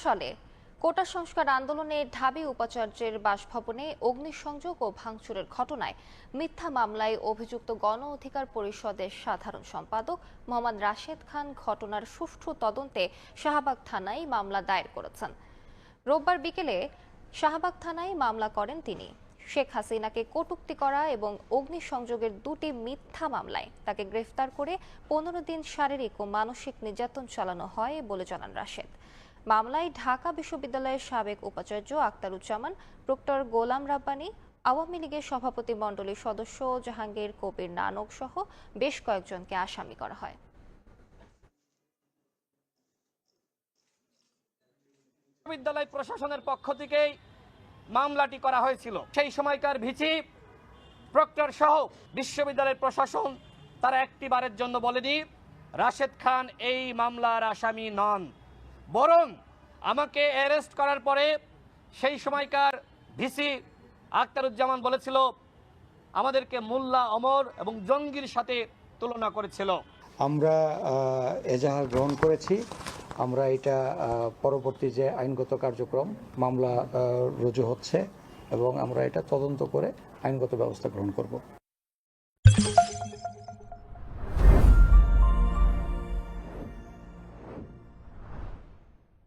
সালে কোটা সংস্কার আন্দোলনে ঢাবি উপাচার্যের বাসভবনে অগ্নিসংযোগ ও ভাঙচুরের ঘটনায় মিথ্যা মামলায় অভিযুক্ত গণ অধিকার পরিষদের সাধারণ সম্পাদক মোহাম্মদ রাশেদ খান ঘটনার সুষ্ঠু তদন্তে শাহবাগ থানায় মামলা দায়ের করেছেন। রোববার বিকেলে শাহবাগ থানায় মামলা করেন তিনি। শেখ হাসিনাকে কটূক্তি করা এবং অগ্নিসংযোগের দুটি মিথ্যা মামলায় তাকে গ্রেফতার করে 15 দিন শারীরিক ও মানসিক নির্যাতন চালানো হয় বলে জানান রাশেদ। মামলায় ঢাকা বিশ্ববিদ্যালয়ের সাবেক উপাচার্য আখতারুজ্জামান, প্রক্টর গোলাম রাব্বানী, আওয়ামী লীগের সভাপতি মণ্ডলীর সদস্য জাহাঙ্গীর কবির নানক সহ বেশ কয়েকজনকে আসামি করা হয়। বিশ্ববিদ্যালয় প্রশাসনের পক্ষ থেকেই মামলাটি করা হয়েছিল। সেই সময়কার ভিসি, প্রক্টর সহ বিশ্ববিদ্যালয়ের প্রশাসন তারা একটিবারের জন্য বলেনি রাশেদ খান এই মামলার আসামি নন। বরং আমাকে অ্যারেস্ট করার পরে সেই সময়কার ভিসি আখতারুজ্জামান বলেছিল আমাদেরকে মোল্লা ওমর এবং জঙ্গির সাথে তুলনা করেছিল। আমরা এজাহার গ্রহণ করেছি। আমরা এটা পরবর্তী যে আইনগত কার্যক্রম মামলা রুজু হচ্ছে এবং আমরা এটা তদন্ত করে আইনগত ব্যবস্থা গ্রহণ করব।